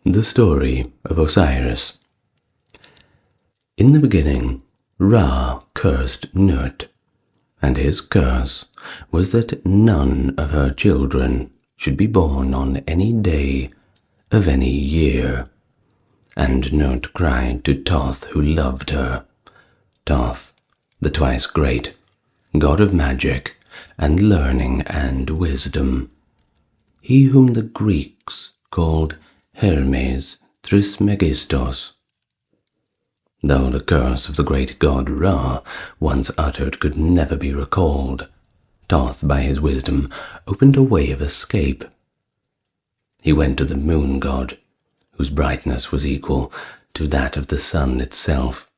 The Story of Osiris. In the beginning, Ra cursed Nut, and his curse was that none of her children should be born on any day of any year. And Nut cried to Thoth, who loved her, Thoth, the twice great, god of magic and learning and wisdom, he whom the Greeks called Hermes Trismegistos. Though the curse of the great god Ra, once uttered, could never be recalled, Thoth by his wisdom opened a way of escape. He went to the moon god, whose brightness was equal to that of the sun itself,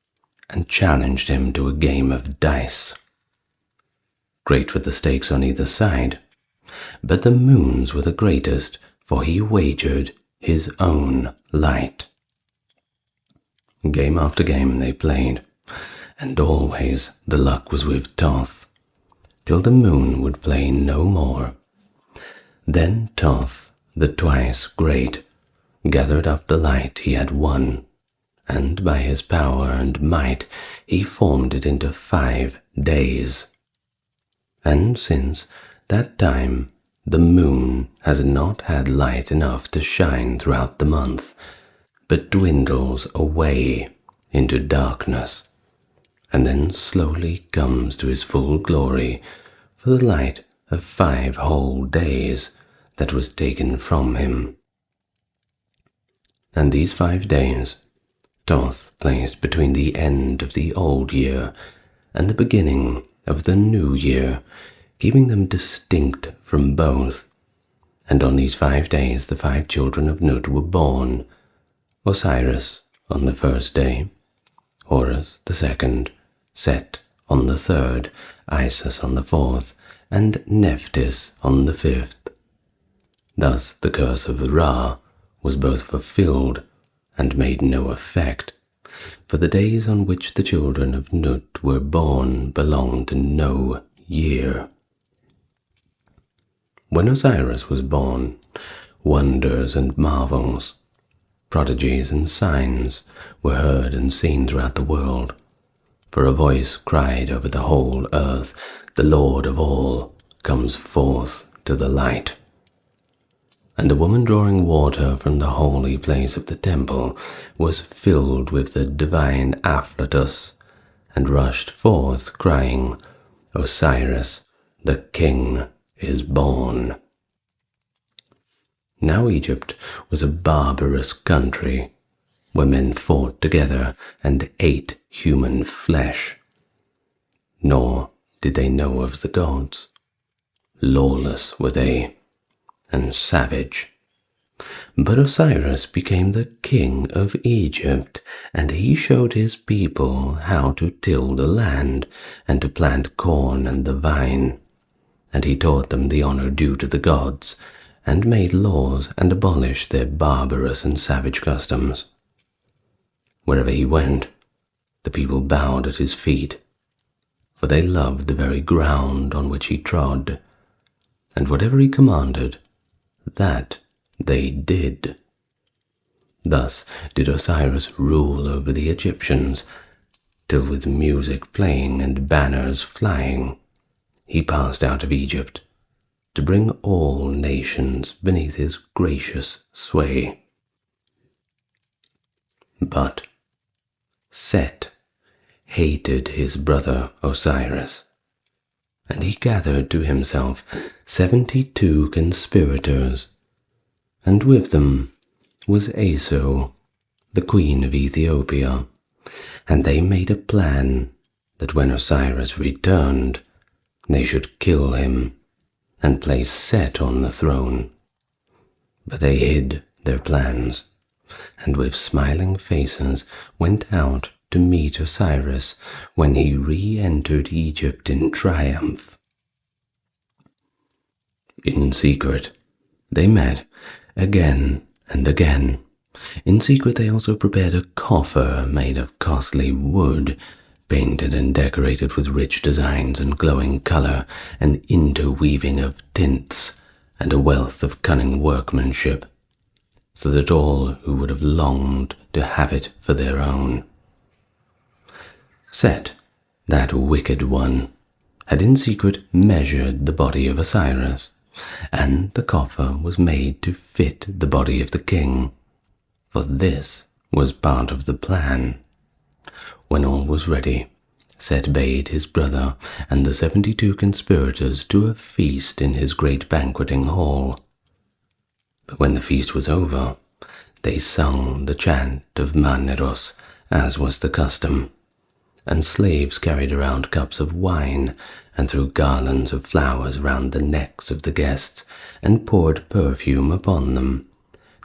and challenged him to a game of dice. Great were the stakes on either side, but the moon's were the greatest, for he wagered his own light. Game after game they played, and always the luck was with Thoth, till the moon would play no more. Then Thoth, the twice great, gathered up the light he had won, and by his power and might he formed it into 5 days. And since that time the moon has not had light enough to shine throughout the month, but dwindles away into darkness, and then slowly comes to his full glory for the light of 5 whole days that was taken from him. And these 5 days Thoth placed between the end of the old year and the beginning of the new year, keeping them distinct from both. And on these 5 days the 5 children of Nut were born: Osiris on the first day, Horus the second, Set on the third, Isis on the fourth, and Nephthys on the 5th. Thus the curse of Ra was both fulfilled and made no effect, for the days on which the children of Nut were born belonged to no year. When Osiris was born, wonders and marvels, prodigies and signs were heard and seen throughout the world, for a voice cried over the whole earth, "The Lord of all comes forth to the light." And a woman drawing water from the holy place of the temple was filled with the divine afflatus, and rushed forth crying, "Osiris, the king, is born." Now Egypt was a barbarous country, where men fought together and ate human flesh. Nor did they know of the gods. Lawless were they, and savage. But Osiris became the king of Egypt, and he showed his people how to till the land, and to plant corn and the vine. And he taught them the honor due to the gods, and made laws and abolished their barbarous and savage customs. Wherever he went, the people bowed at his feet, for they loved the very ground on which he trod, and whatever he commanded, that they did. Thus did Osiris rule over the Egyptians, till with music playing and banners flying, he passed out of Egypt to bring all nations beneath his gracious sway. But Set hated his brother Osiris, and he gathered to himself 72 conspirators, and with them was Aso, the queen of Ethiopia, and they made a plan that when Osiris returned, they should kill him and place Set on the throne. But they hid their plans, and with smiling faces went out to meet Osiris when he re-entered Egypt in triumph. In secret, they met again and again. In secret they also prepared a coffer made of costly wood, painted and decorated with rich designs and glowing color, an interweaving of tints, and a wealth of cunning workmanship. so that all who would have longed to have it for their own. Set, that wicked one, had in secret measured the body of Osiris, and the coffer was made to fit the body of the king, for this was part of the plan. When all was ready, Set bade his brother and the 72 conspirators to a feast in his great banqueting hall. But when the feast was over, they sung the chant of Maneros, as was the custom, and slaves carried around cups of wine and threw garlands of flowers round the necks of the guests and poured perfume upon them,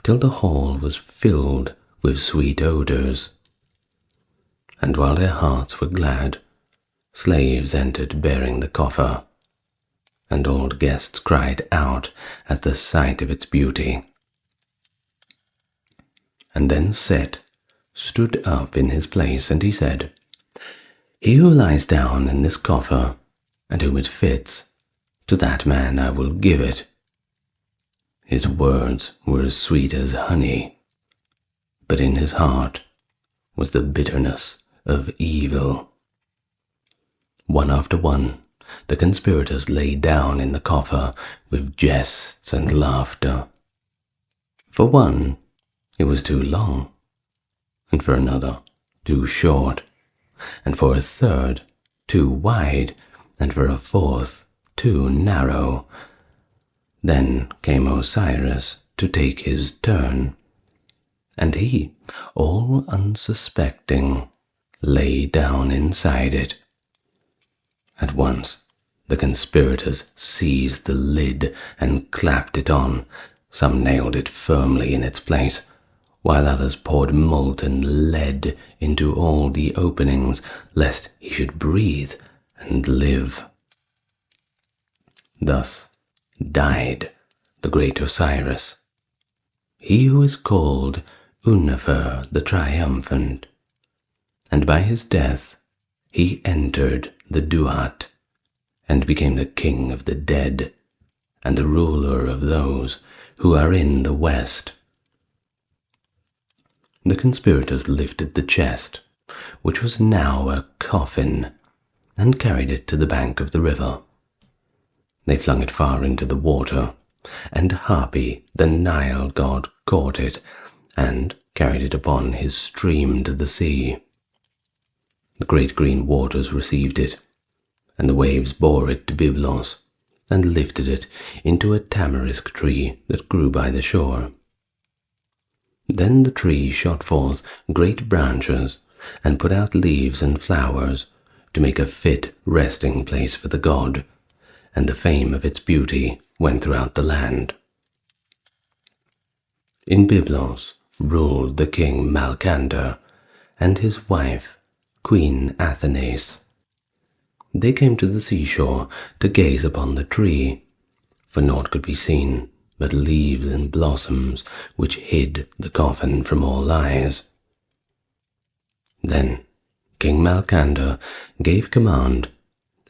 till the hall was filled with sweet odours. And while their hearts were glad, slaves entered bearing the coffer, and old guests cried out at the sight of its beauty. And then Set stood up in his place, and he said, "He who lies down in this coffer, and whom it fits, to that man I will give it." His words were as sweet as honey, but in his heart was the bitterness of evil. One after one, the conspirators lay down in the coffer with jests and laughter. For one, it was too long, and for another, too short, and for a third, too wide, and for a fourth, too narrow. Then came Osiris to take his turn, and he, all unsuspecting, lay down inside it. At once the conspirators seized the lid and clapped it on. Some nailed it firmly in its place, while others poured molten lead into all the openings, lest he should breathe and live. Thus died the great Osiris, he who is called Unifer the Triumphant, and by his death he entered the Duat, and became the king of the dead, and the ruler of those who are in the West. The conspirators lifted the chest, which was now a coffin, and carried it to the bank of the river. They flung it far into the water, and Hapi, the Nile god, caught it, and carried it upon his stream to the sea. The great green waters received it, and the waves bore it to Byblos, and lifted it into a tamarisk tree that grew by the shore. Then the tree shot forth great branches, and put out leaves and flowers, to make a fit resting place for the god, and the fame of its beauty went throughout the land. In Byblos ruled the king Malcander, and his wife, Queen Athanase. They came to the seashore to gaze upon the tree, for naught could be seen but leaves and blossoms which hid the coffin from all eyes. Then King Malcander gave command,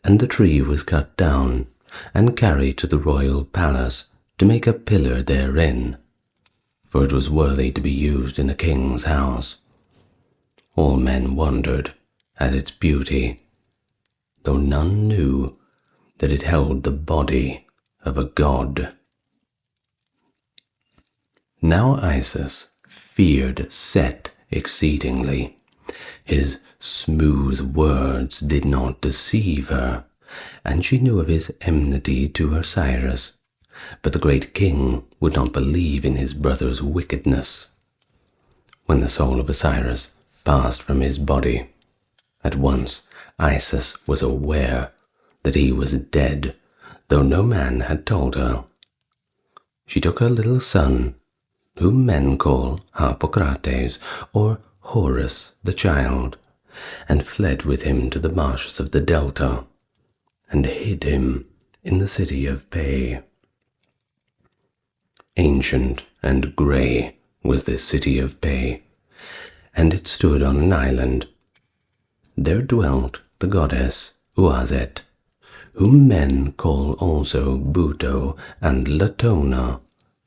and the tree was cut down and carried to the royal palace to make a pillar therein, for it was worthy to be used in a king's house. All men wondered at its beauty, though none knew that it held the body of a god. Now Isis feared Set exceedingly. His smooth words did not deceive her, and she knew of his enmity to Osiris, but the great king would not believe in his brother's wickedness. When the soul of Osiris passed from his body, at once Isis was aware that he was dead, though no man had told her. She took her little son, whom men call Harpocrates, or Horus the child, and fled with him to the marshes of the Delta, and hid him in the city of Pe. Ancient and grey was this city of Pe, and it stood on an island. There dwelt the goddess Uazet, whom men call also Buto and Latona,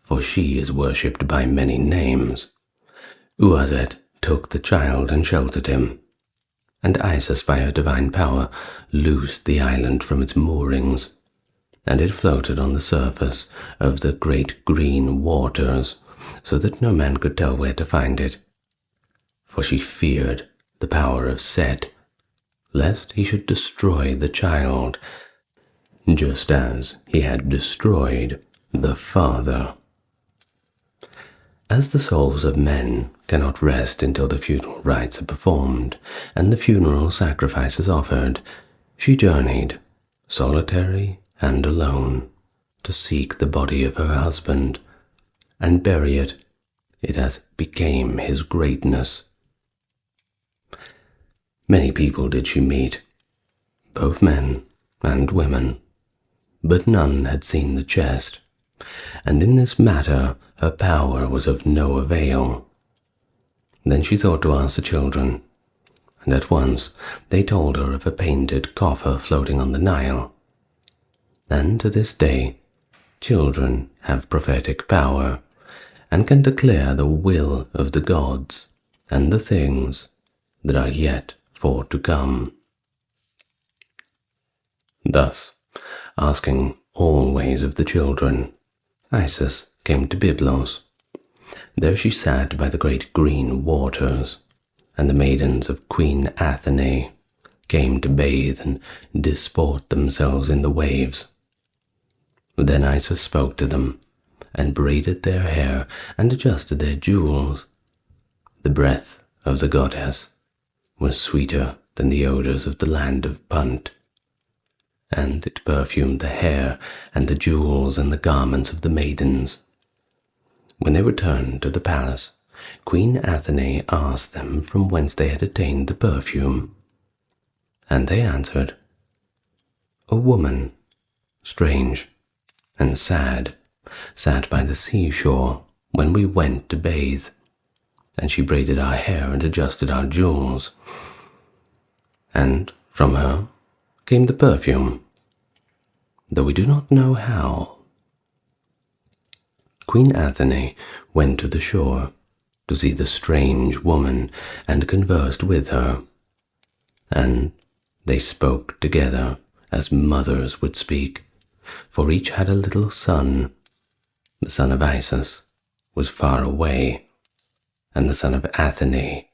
for she is worshipped by many names. Uazet took the child and sheltered him, and Isis by her divine power loosed the island from its moorings, and it floated on the surface of the great green waters, so that no man could tell where to find it. For she feared the power of Set, lest he should destroy the child, just as he had destroyed the father. As the souls of men cannot rest until the funeral rites are performed and the funeral sacrifices offered, she journeyed, solitary and alone, to seek the body of her husband and bury it as became his greatness. Many people did she meet, both men and women, but none had seen the chest, and in this matter her power was of no avail. Then she thought to ask the children, and at once they told her of a painted coffer floating on the Nile. And to this day, children have prophetic power, and can declare the will of the gods and the things that are yet for to come. Thus, asking always of the children, Isis came to Byblos. There she sat by the great green waters, and the maidens of Queen Athene came to bathe and disport themselves in the waves. Then Isis spoke to them, and braided their hair and adjusted their jewels. The breath of the goddess was sweeter than the odors of the land of Punt, and it perfumed the hair and the jewels and the garments of the maidens. When they returned to the palace, Queen Athene asked them from whence they had attained the perfume. And they answered, "A woman, strange and sad, sat by the seashore when we went to bathe, and she braided our hair and adjusted our jewels. And from her came the perfume, though we do not know how." Queen Athene went to the shore to see the strange woman and conversed with her, and they spoke together as mothers would speak, for each had a little son. The son of Isis was far away, and the son of Athene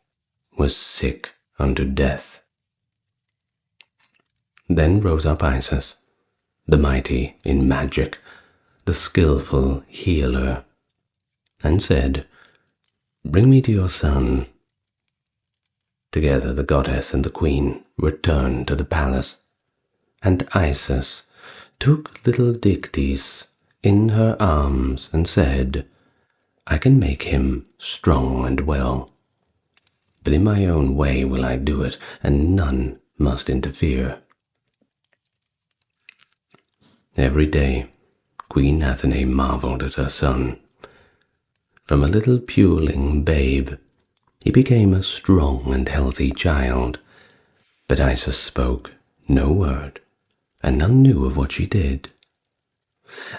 was sick unto death. Then rose up Isis, the mighty in magic, the skillful healer, and said, "Bring me to your son." Together the goddess and the queen returned to the palace, and Isis took little Dictys in her arms and said, "I can make him strong and well, but in my own way will I do it, and none must interfere." Every day Queen Athene marveled at her son. From a little puling babe, he became a strong and healthy child, but Isis spoke no word, and none knew of what she did.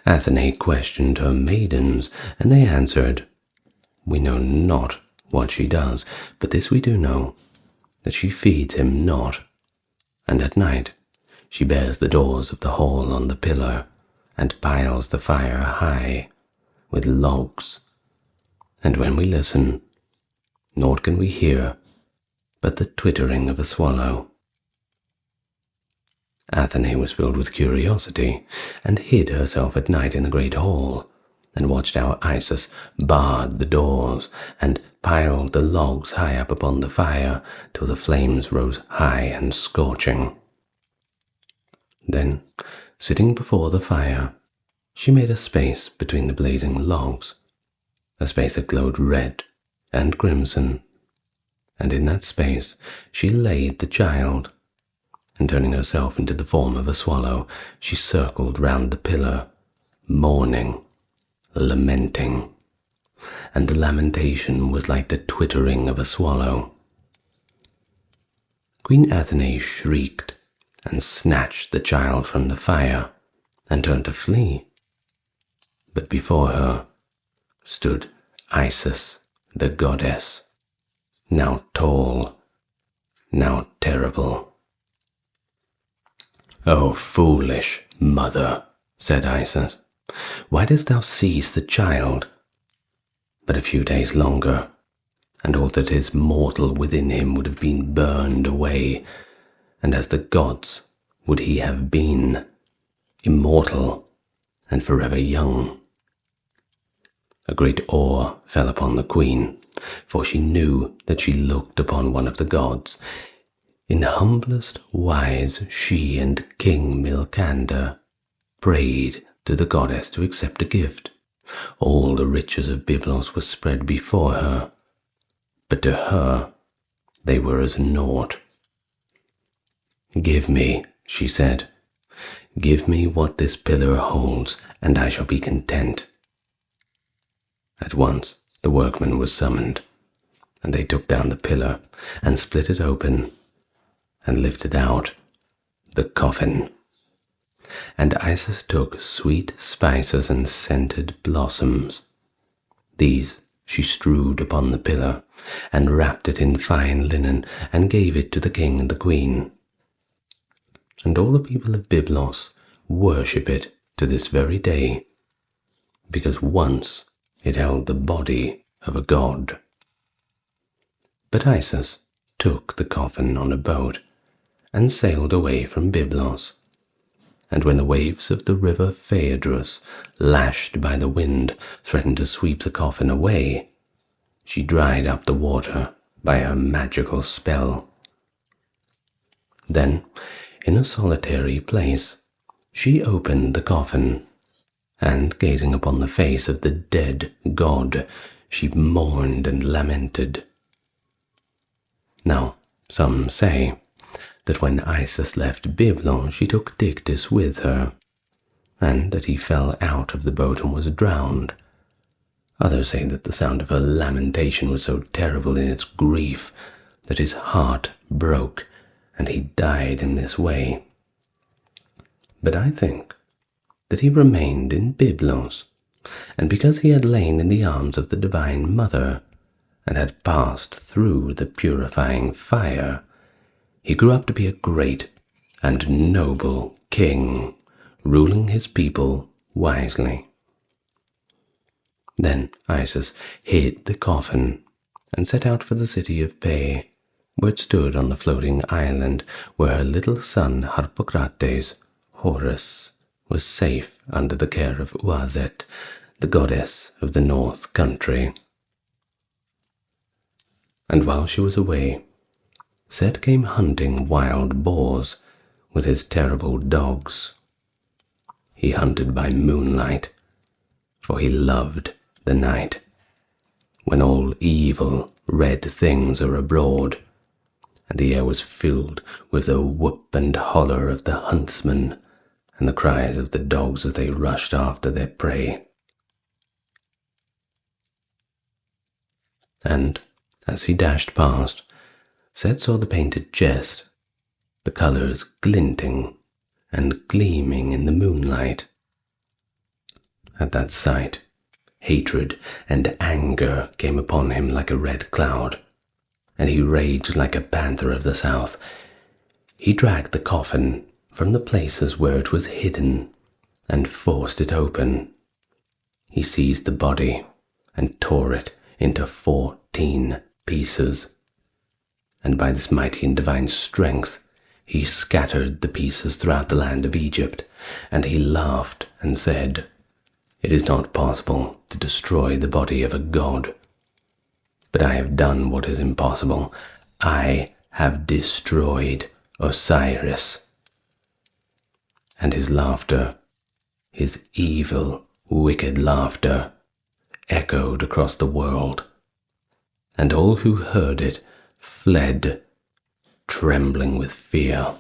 Athene questioned her maidens, and they answered, "We know not what she does, but this we do know, that she feeds him not, and at night she bears the doors of the hall on the pillar, and piles the fire high with logs. And when we listen, naught can we hear but the twittering of a swallow." Athene was filled with curiosity, and hid herself at night in the great hall, and watched how Isis barred the doors, and piled the logs high up upon the fire, till the flames rose high and scorching. Then, sitting before the fire, she made a space between the blazing logs, a space that glowed red and crimson, and in that space she laid the child, and turning herself into the form of a swallow, she circled round the pillar, mourning, lamenting, and the lamentation was like the twittering of a swallow. Queen Athene shrieked and snatched the child from the fire, and turned to flee. But before her stood Isis, the goddess, now tall, now terrible. "O foolish mother," said Isis, "why dost thou seize the child? But a few days longer, and all that is mortal within him would have been burned away, and as the gods would he have been, immortal and forever young." A great awe fell upon the queen, for she knew that she looked upon one of the gods. In humblest wise she and King Milkander prayed to the goddess to accept a gift. All the riches of Byblos were spread before her, but to her they were as naught. "Give me," she said, "give me what this pillar holds, and I shall be content." At once the workman was summoned, and they took down the pillar and split it open and lifted out the coffin. And Isis took sweet spices and scented blossoms. These she strewed upon the pillar and wrapped it in fine linen and gave it to the king and the queen. And all the people of Byblos worship it to this very day, because once it held the body of a god. But Isis took the coffin on a boat and sailed away from Byblos. And when the waves of the river Phaedrus, lashed by the wind, threatened to sweep the coffin away, she dried up the water by her magical spell. Then, in a solitary place, she opened the coffin, and gazing upon the face of the dead god, she mourned and lamented. Now, some say that when Isis left Byblos, she took Dictys with her, and that he fell out of the boat and was drowned. Others say that the sound of her lamentation was so terrible in its grief that his heart broke, and he died in this way. But I think that he remained in Byblos, and because he had lain in the arms of the Divine Mother, and had passed through the purifying fire, he grew up to be a great and noble king, ruling his people wisely. Then Isis hid the coffin and set out for the city of Pe, where it stood on the floating island where her little son Harpocrates, Horus, was safe under the care of Uazet, the goddess of the North Country. And while she was away, Set came hunting wild boars with his terrible dogs. He hunted by moonlight, for he loved the night, when all evil red things are abroad, and the air was filled with the whoop and holler of the huntsmen and the cries of the dogs as they rushed after their prey. And as he dashed past, Set saw the painted chest, the colours glinting and gleaming in the moonlight. At that sight, hatred and anger came upon him like a red cloud, and he raged like a panther of the south. He dragged the coffin from the places where it was hidden and forced it open. He seized the body and tore it into 14 pieces. And by this mighty and divine strength, he scattered the pieces throughout the land of Egypt, and he laughed and said, "It is not possible to destroy the body of a god. But I have done what is impossible. I have destroyed Osiris." And his laughter, his evil, wicked laughter, echoed across the world, and all who heard it fled, trembling with fear.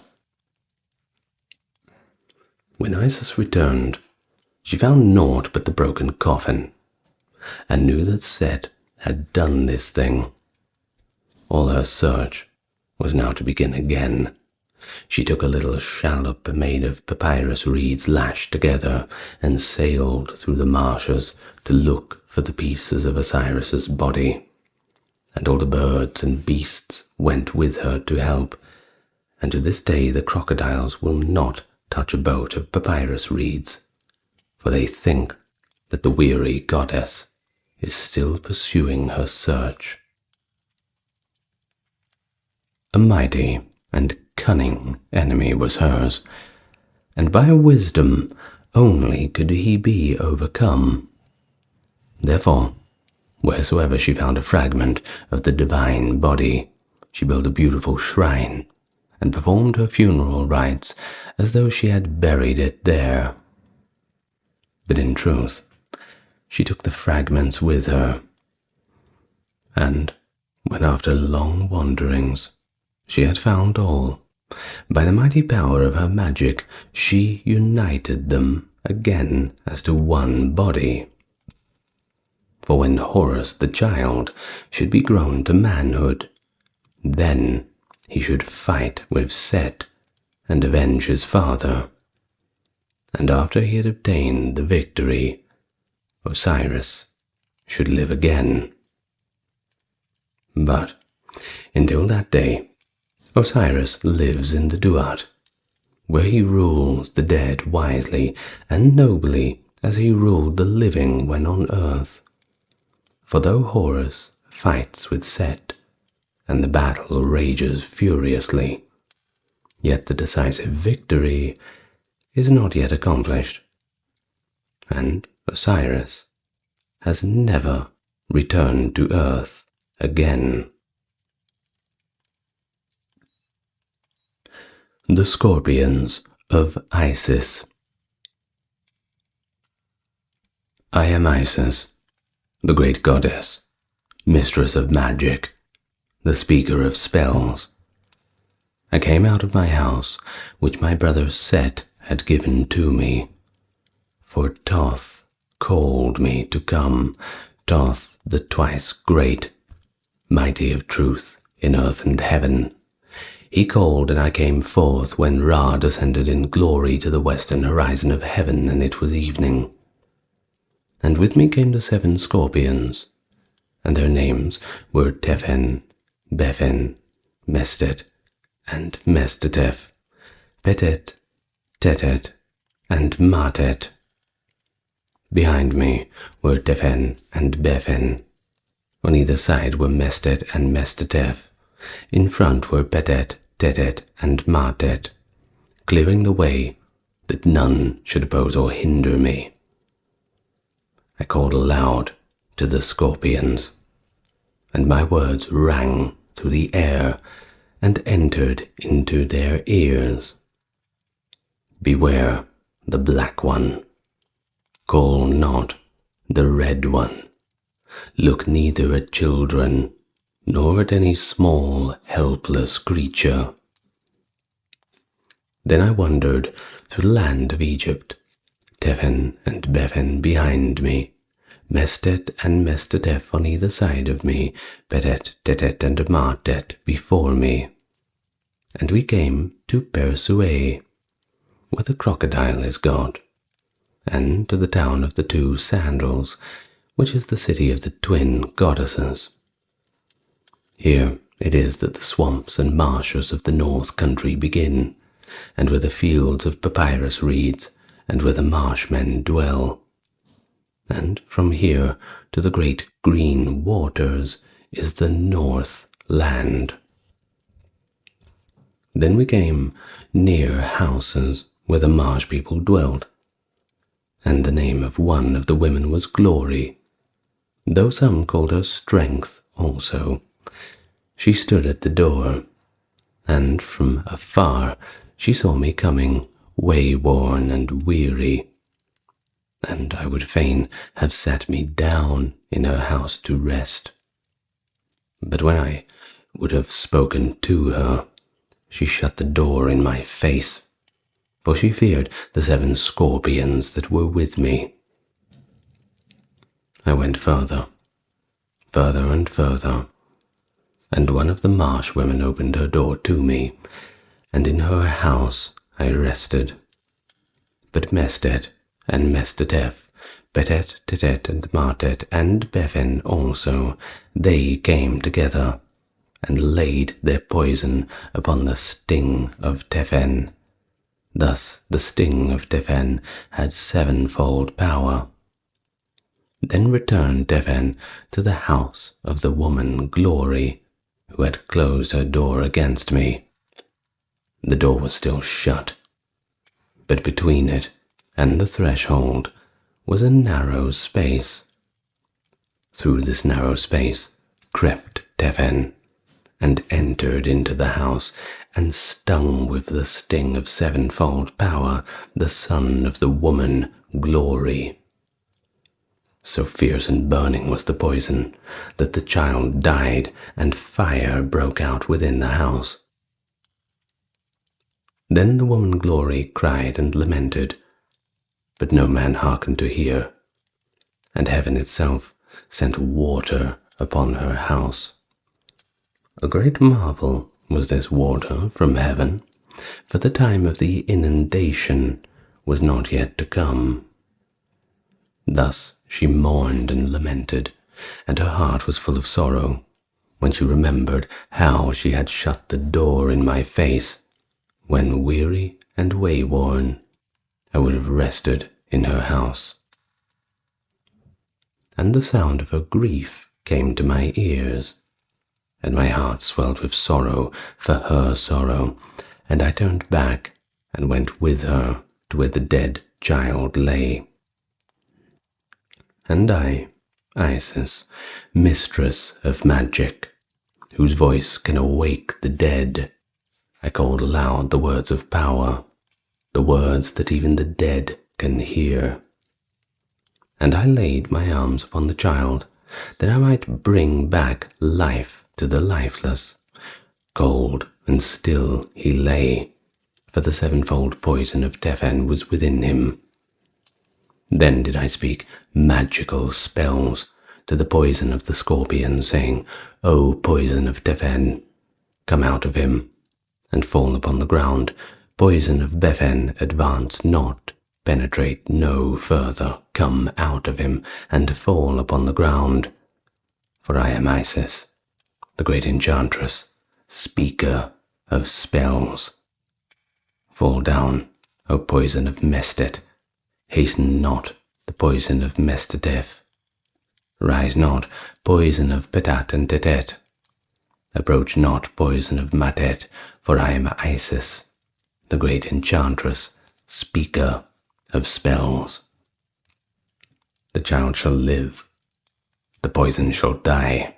When Isis returned, she found naught but the broken coffin, and knew that Set had done this thing. All her search was now to begin again. She took a little shallop made of papyrus reeds lashed together and sailed through the marshes to look for the pieces of Osiris's body, and all the birds and beasts went with her to help, and to this day the crocodiles will not touch a boat of papyrus reeds, for they think that the weary goddess is still pursuing her search. A mighty and cunning enemy was hers, and by a wisdom only could he be overcome. Therefore, wheresoever she found a fragment of the divine body, she built a beautiful shrine and performed her funeral rites as though she had buried it there. But in truth, she took the fragments with her, and when after long wanderings she had found all, by the mighty power of her magic she united them again as to one body. For when Horus the child should be grown to manhood, then he should fight with Set and avenge his father. And after he had obtained the victory, Osiris should live again. But until that day, Osiris lives in the Duat, where he rules the dead wisely and nobly as he ruled the living when on earth. For though Horus fights with Set, and the battle rages furiously, yet the decisive victory is not yet accomplished, and Osiris has never returned to earth again. The Scorpions of Isis. I am Isis, the great goddess, mistress of magic, the speaker of spells. I came out of my house, which my brother Set had given to me, for Thoth called me to come, Thoth the twice great, mighty of truth in earth and heaven. He called, and I came forth when Ra descended in glory to the western horizon of heaven, and it was evening. And with me came the 7 scorpions, and their names were Tephen, Bephen, Mestet, and Mestetef, Petet, Tetet, and Martet. Behind me were Tephen and Bephen. On either side were Mestet and Mestetef. In front were Petet, Tetet, and Martet, clearing the way that none should oppose or hinder me. I called aloud to the scorpions, and my words rang through the air and entered into their ears. Beware the black one. Call not the red one. Look neither at children, nor at any small, helpless creature. Then I wandered through the land of Egypt, Tephen and Bephen behind me, Mestet and Mestetef on either side of me, Petet, Tetet, and Martet before me. And we came to Persue, where the crocodile is god, and to the town of the 2 sandals, which is the city of the twin goddesses. Here it is that the swamps and marshes of the north country begin, and where the fields of papyrus reeds, and where the marshmen dwell. And from here to the great green waters is the north land. Then we came near houses where the marsh people dwelt, and the name of one of the women was Glory, though some called her Strength also. She stood at the door, and from afar she saw me coming, way-worn and weary, and I would fain have sat me down in her house to rest. But when I would have spoken to her, she shut the door in my face, for she feared the 7 scorpions that were with me. I went further and further, and one of the marsh women opened her door to me, and in her house I rested. But Mestet and Mestetef, Betet, Tetet, and Martet, and Befen also, they came together, and laid their poison upon the sting of Tefen. Thus the sting of Tefen had sevenfold power. Then returned Tefen to the house of the woman Glory, who had closed her door against me. The door was still shut, but between it and the threshold was a narrow space. Through this narrow space crept Tefen, and entered into the house, and stung with the sting of sevenfold power the son of the woman Glory. So fierce and burning was the poison that the child died, and fire broke out within the house. Then the woman Glory cried and lamented, but no man hearkened to hear, and heaven itself sent water upon her house. A great marvel was this water from heaven, for the time of the inundation was not yet to come. Thus she mourned and lamented, and her heart was full of sorrow, when she remembered how she had shut the door in my face, when weary and wayworn I would have rested in her house. And the sound of her grief came to my ears, and my heart swelled with sorrow for her sorrow, and I turned back and went with her to where the dead child lay. And I, Isis, mistress of magic, whose voice can awake the dead, I called aloud the words of power, the words that even the dead can hear. And I laid my arms upon the child, that I might bring back life to the lifeless. Cold and still he lay, for the sevenfold poison of Tefen was within him. Then did I speak magical spells to the poison of the scorpion, saying, O poison of Tefen, come out of him, and fall upon the ground. Poison of Befen, advance not, penetrate no further, come out of him, and fall upon the ground. For I am Isis, the great enchantress, speaker of spells. Fall down, O poison of Mestet, hasten not the poison of Mestetef. Rise not, poison of Petat and Tetet. Approach not, poison of Matet, for I am Isis, the great enchantress, speaker of spells. The child shall live, the poison shall die.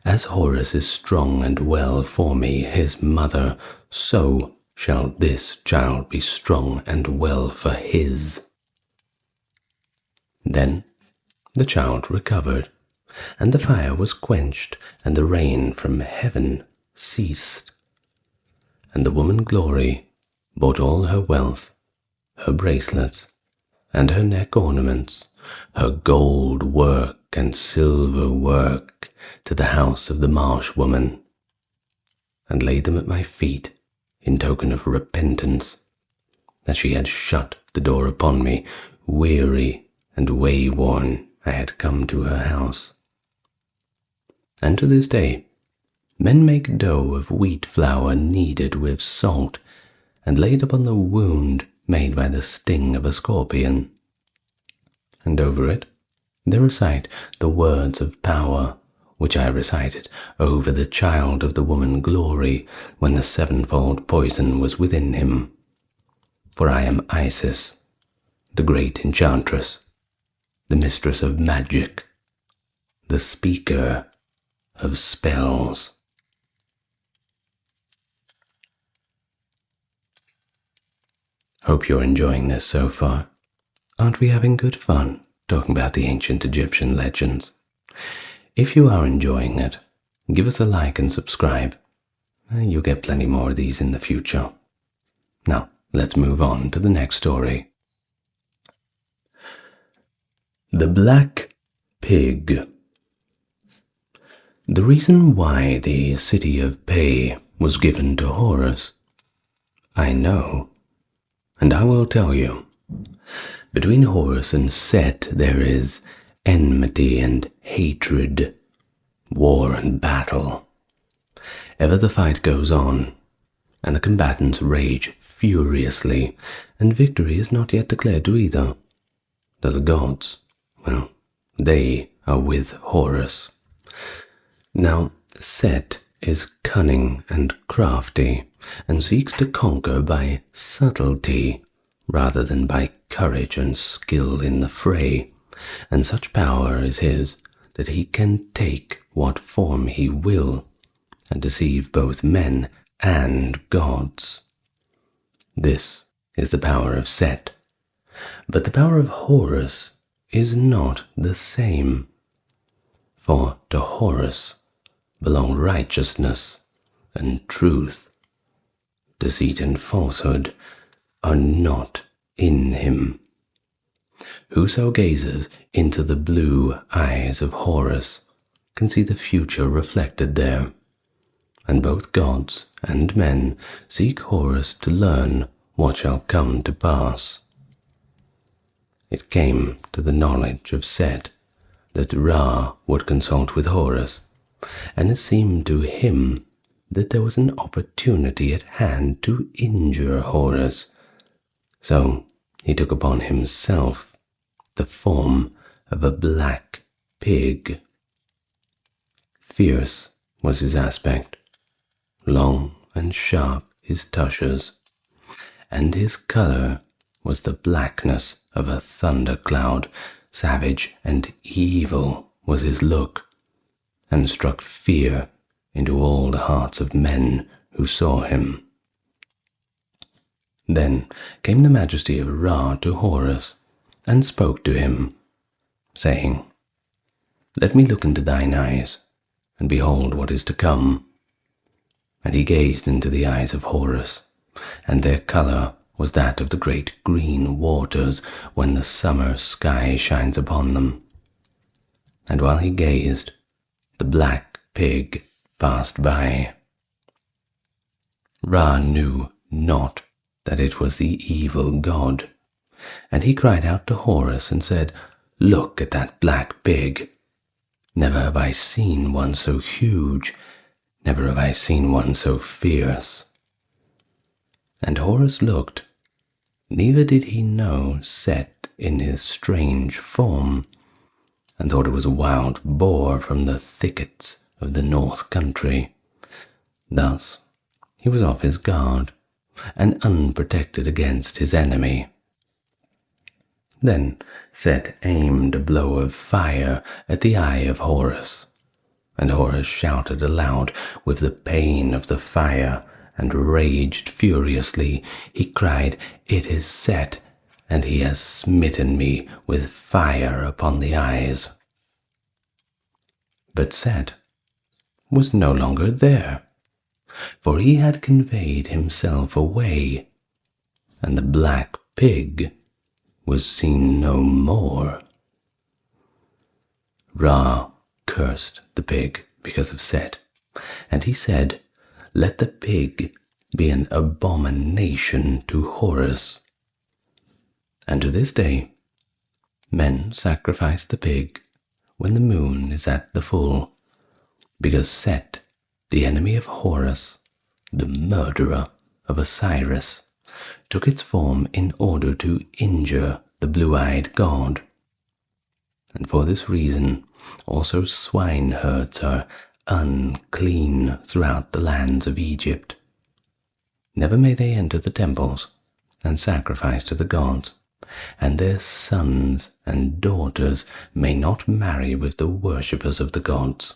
As Horus is strong and well for me, his mother, so shall this child be strong and well for his. Then the child recovered, and the fire was quenched, and the rain from heaven ceased. And the woman Glory brought all her wealth, her bracelets, and her neck ornaments, her gold work and silver work, to the house of the marsh woman, and laid them at my feet in token of repentance, that she had shut the door upon me. Weary and wayworn I had come to her house. And to this day men make dough of wheat flour kneaded with salt, and laid upon the wound made by the sting of a scorpion. And over it they recite the words of power, which I recited over the child of the woman Glory when the sevenfold poison was within him. For I am Isis, the great enchantress, the mistress of magic, the speaker of spells. Hope you're enjoying this so far. Aren't we having good fun talking about the ancient Egyptian legends? If you are enjoying it, give us a like and subscribe. You'll get plenty more of these in the future. Now, let's move on to the next story. The Black Pig. The reason why the city of Pe was given to Horus, I know, and I will tell you Between Horus and Set there is enmity and hatred, war and battle. Ever the fight goes on, and the combatants rage furiously, and victory is not yet declared to either. Though the gods, well, they are with Horus. Now, Set is cunning and crafty, and seeks to conquer by subtlety rather than by courage and skill in the fray, and such power is his that he can take what form he will and deceive both men and gods. This is the power of Set, but the power of Horus is not the same, for to Horus belong righteousness and truth. Deceit and falsehood are not in him. Whoso gazes into the blue eyes of Horus can see the future reflected there, and both gods and men seek Horus to learn what shall come to pass. It came to the knowledge of Set that Ra would consult with Horus, and it seemed to him that there was an opportunity at hand to injure Horus. So he took upon himself the form of a black pig. Fierce was his aspect, long and sharp his tushes, and his colour was the blackness of a thundercloud. Savage and evil was his look, and struck fear into all the hearts of men who saw him. Then came the majesty of Ra to Horus, and spoke to him, saying, "Let me look into thine eyes, and behold what is to come." And he gazed into the eyes of Horus, and their colour was that of the great green waters when the summer sky shines upon them. And while he gazed, the black pig passed by. Ra knew not that it was the evil god, and he cried out to Horus and said, "Look at that black pig. Never have I seen one so huge, never have I seen one so fierce." And Horus looked, neither did he know Set in his strange form, and thought it was a wild boar from the thickets of the north country. Thus he was off his guard, and unprotected against his enemy. Then Set aimed a blow of fire at the eye of Horus, and Horus shouted aloud with the pain of the fire, and raged furiously. He cried, "It is Set, and he has smitten me with fire upon the eyes." But Set was no longer there, for he had conveyed himself away, and the black pig was seen no more. Ra cursed the pig because of Set, and he said, "Let the pig be an abomination to Horus." And to this day, men sacrifice the pig when the moon is at the full, because Set, the enemy of Horus, the murderer of Osiris, took its form in order to injure the blue-eyed god. And for this reason, also swineherds are unclean throughout the lands of Egypt. Never may they enter the temples and sacrifice to the gods, and their sons and daughters may not marry with the worshippers of the gods.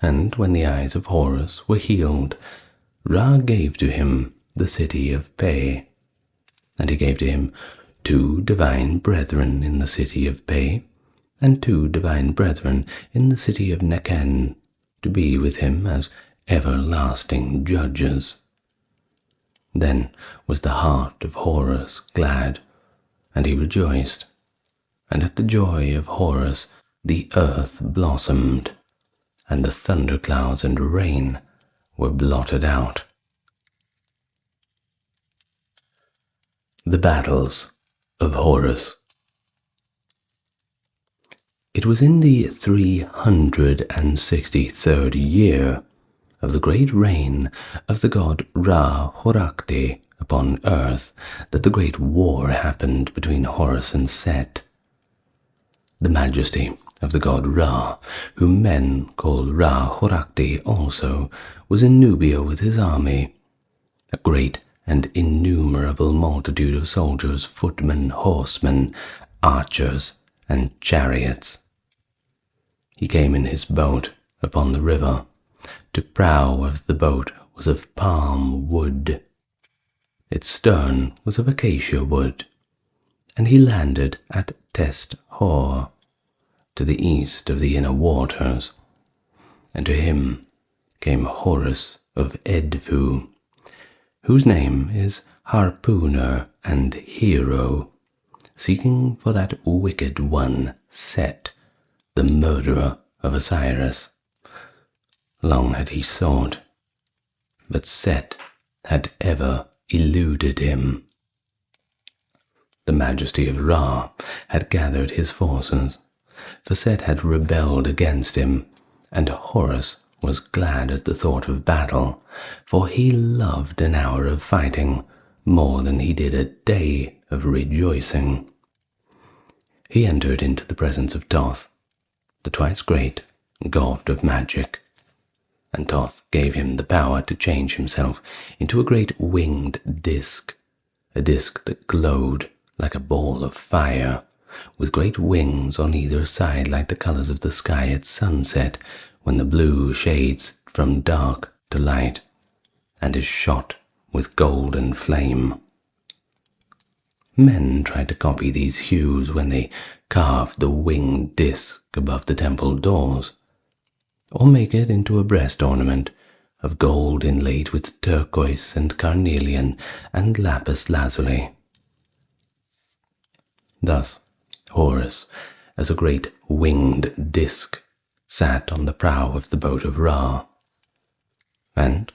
And when the eyes of Horus were healed, Ra gave to him the city of Pe, and he gave to him 2 divine brethren in the city of Pe, and 2 divine brethren in the city of Nekhen, to be with him as everlasting judges. Then was the heart of Horus glad, and he rejoiced, and at the joy of Horus the earth blossomed, and the thunderclouds and rain were blotted out. The Battles of Horus. It was in the 363rd year of the great reign of the god Ra-Horakhti upon earth that the great war happened between Horus and Set. The majesty of the god Ra, whom men call Ra-Horakhti also, was in Nubia with his army, a great and innumerable multitude of soldiers, footmen, horsemen, archers, and chariots. He came in his boat upon the river. The prow of the boat was of palm wood. Its stern was of acacia wood, and he landed at Test Hor, to the east of the inner waters, and to him came Horus of Edfu, whose name is Harpooner and Hero, seeking for that wicked one, Set, the murderer of Osiris. Long had he sought, but Set had ever eluded him. The majesty of Ra had gathered his forces, for Set had rebelled against him, and Horus was glad at the thought of battle, for he loved an hour of fighting more than he did a day of rejoicing. He entered into the presence of Thoth, the twice great god of magic, and Thoth gave him the power to change himself into a great winged disk, a disk that glowed like a ball of fire, with great wings on either side like the colors of the sky at sunset, when the blue shades from dark to light, and is shot with golden flame. Men tried to copy these hues when they carved the winged disk above the temple doors, or make it into a breast ornament of gold inlaid with turquoise and carnelian and lapis lazuli. Thus Horus, as a great winged disk, sat on the prow of the boat of Ra, and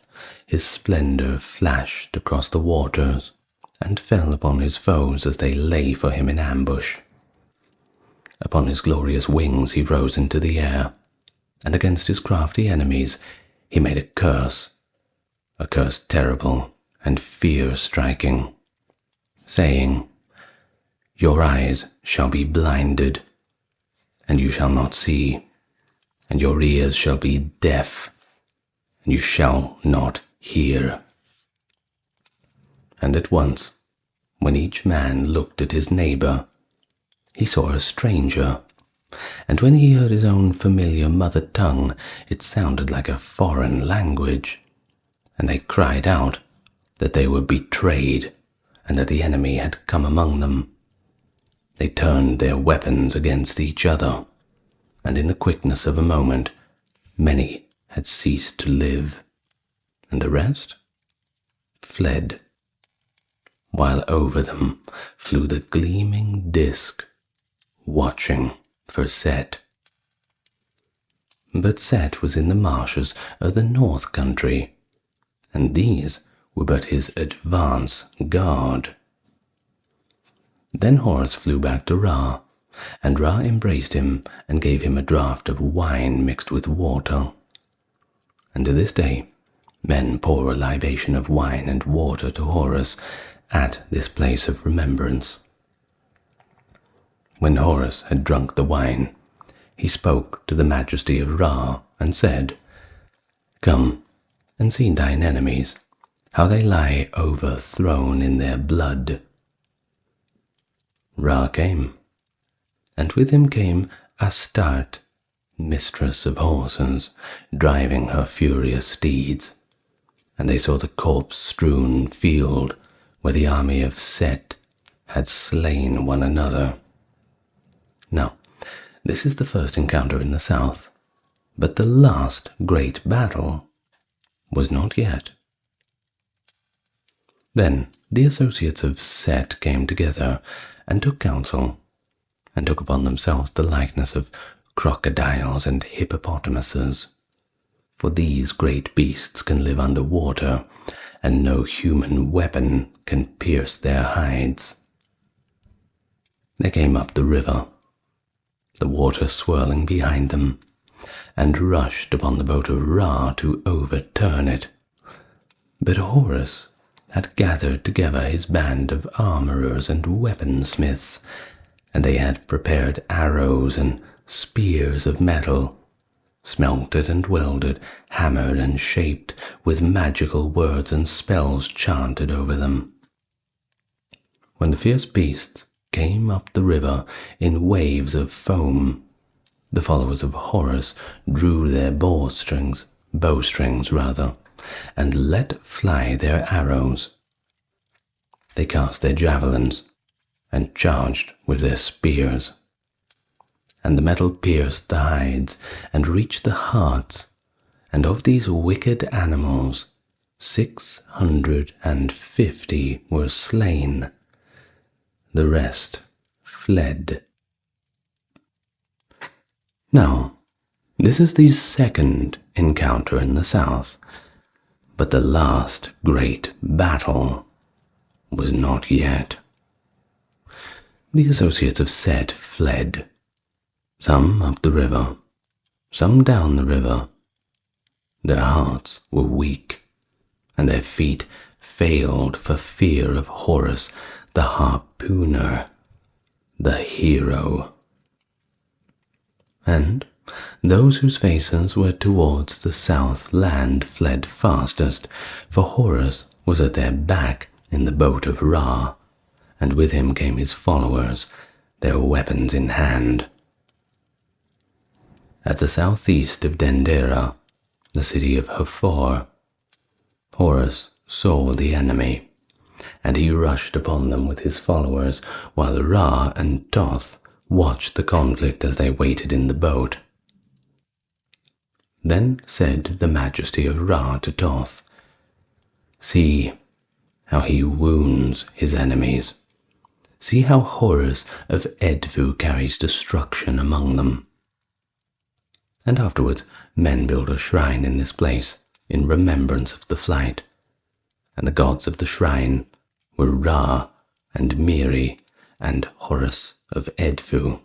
his splendor flashed across the waters and fell upon his foes as they lay for him in ambush. Upon his glorious wings he rose into the air, and against his crafty enemies he made a curse terrible and fear-striking, saying, "Your eyes shall be blinded, and you shall not see, and your ears shall be deaf, and you shall not hear." And at once, when each man looked at his neighbor, he saw a stranger, and when he heard his own familiar mother tongue, it sounded like a foreign language, and they cried out that they were betrayed, and that the enemy had come among them. They turned their weapons against each other, and in the quickness of a moment, many had ceased to live, and the rest fled, while over them flew the gleaming disk, watching for Set. But Set was in the marshes of the north country, and these were but his advance guard. Then Horus flew back to Ra, and Ra embraced him and gave him a draught of wine mixed with water. And to this day men pour a libation of wine and water to Horus at this place of remembrance. When Horus had drunk the wine, he spoke to the majesty of Ra and said, "Come and see thine enemies, how they lie overthrown in their blood." Ra came, and with him came Astarte, mistress of horses, driving her furious steeds, and they saw the corpse-strewn field where the army of Set had slain one another. Now, this is the first encounter in the south, but the last great battle was not yet. Then the associates of Set came together and took counsel, and took upon themselves the likeness of crocodiles and hippopotamuses, for these great beasts can live under water, and no human weapon can pierce their hides. They came up the river, the water swirling behind them, and rushed upon the boat of Ra to overturn it. But Horus had gathered together his band of armorers and weaponsmiths, and they had prepared arrows and spears of metal, smelted and welded, hammered and shaped, with magical words and spells chanted over them. When the fierce beasts came up the river in waves of foam, the followers of Horus drew their bowstrings, and let fly their arrows. They cast their javelins and charged with their spears, and the metal pierced the hides and reached the hearts, and of these wicked animals 650 were slain. The rest fled. Now, this is the second encounter in the south, but the last great battle was not yet. The associates of Set fled, some up the river, some down the river. Their hearts were weak, and their feet failed for fear of Horus, the harpooner, the hero. And those whose faces were towards the south land fled fastest, for Horus was at their back in the boat of Ra, and with him came his followers, their weapons in hand. At the southeast of Dendera, the city of Hathor, Horus saw the enemy, and he rushed upon them with his followers, while Ra and Thoth watched the conflict as they waited in the boat. Then said the majesty of Ra to Thoth, "See how he wounds his enemies. See how Horus of Edfu carries destruction among them." And afterwards men built a shrine in this place in remembrance of the flight, and the gods of the shrine were Ra and Miri and Horus of Edfu.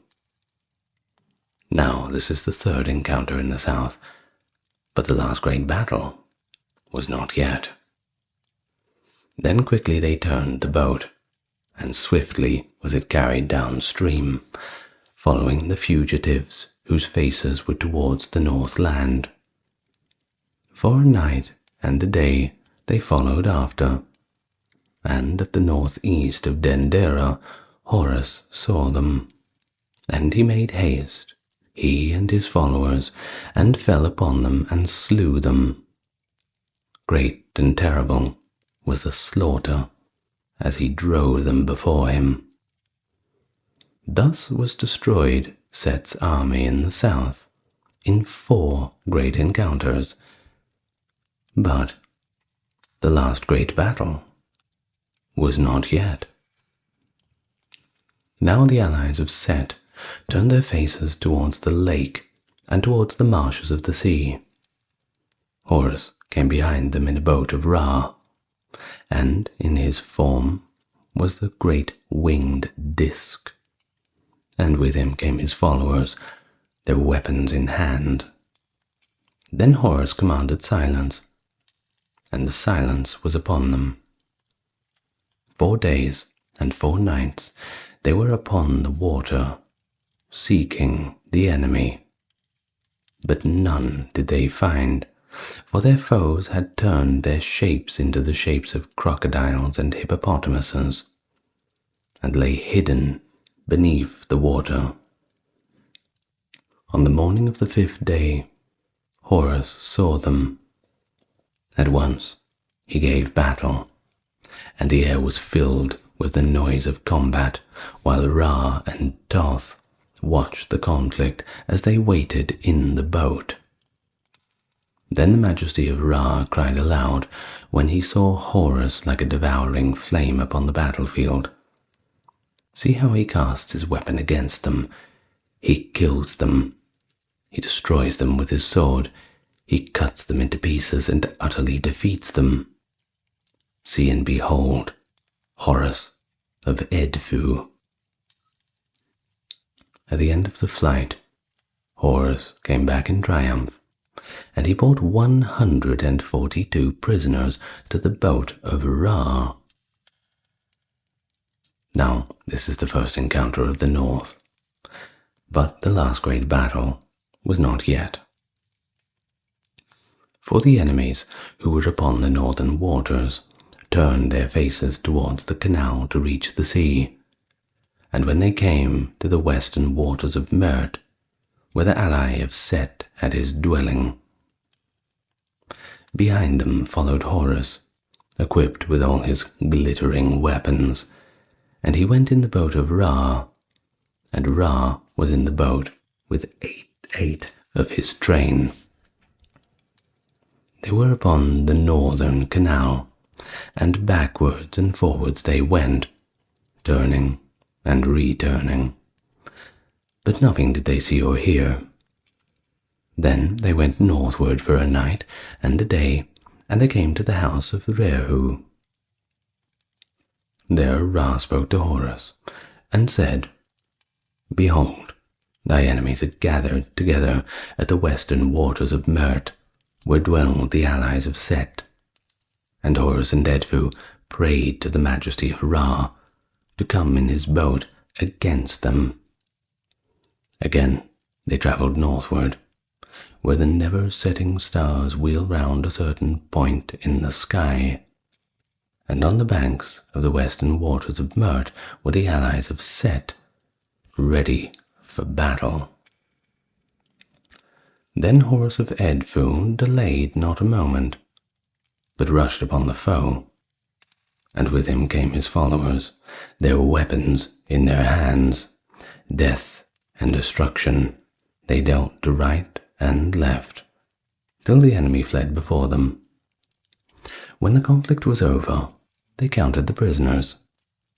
Now this is the third encounter in the south, but the last great battle was not yet. Then quickly they turned the boat, and swiftly was it carried downstream, following the fugitives whose faces were towards the north land. For a night and a day they followed after, and at the northeast of Dendera Horus saw them, and he made haste, he and his followers, and fell upon them and slew them. Great and terrible was the slaughter as he drove them before him. Thus was destroyed Set's army in the south in 4 great encounters. But the last great battle was not yet. Now the allies of Set turned their faces towards the lake and towards the marshes of the sea. Horus came behind them in a boat of Ra, and in his form was the great winged disk, and with him came his followers, their weapons in hand. Then Horus commanded silence, and the silence was upon them. 4 days and 4 nights they were upon the water, seeking the enemy. But none did they find, for their foes had turned their shapes into the shapes of crocodiles and hippopotamuses, and lay hidden beneath the water. On the morning of the 5th day, Horus saw them. At once he gave battle, and the air was filled with the noise of combat, while Ra and Thoth watched the conflict as they waited in the boat. Then the majesty of Ra cried aloud when he saw Horus like a devouring flame upon the battlefield. See how he casts his weapon against them. He kills them. He destroys them with his sword. He cuts them into pieces and utterly defeats them. See and behold Horus of Edfu. At the end of the flight, Horus came back in triumph, and he brought 142 prisoners to the boat of Ra. Now, this is the first encounter of the North, but the last great battle was not yet. For the enemies who were upon the northern waters turned their faces towards the canal to reach the sea, and when they came to the western waters of Mert, where the ally of Set had his dwelling, behind them followed Horus, equipped with all his glittering weapons, and he went in the boat of Ra, and Ra was in the boat with eight of his train. They were upon the northern canal, and backwards and forwards they went, turning and returning. But nothing did they see or hear. Then they went northward for a night and a day, and they came to the house of Rehu. There Ra spoke to Horus, and said, Behold, thy enemies are gathered together at the western waters of Mert, where dwell the allies of Set. And Horus and Edfu prayed to the majesty of Ra to come in his boat against them. Again they travelled northward, where the never-setting stars wheel round a certain point in the sky, and on the banks of the western waters of Mert were the allies of Set, ready for battle. Then Horus of Edfu delayed not a moment, but rushed upon the foe, and with him came his followers, their weapons in their hands. Death and destruction they dealt to right and left, till the enemy fled before them. When the conflict was over, they counted the prisoners.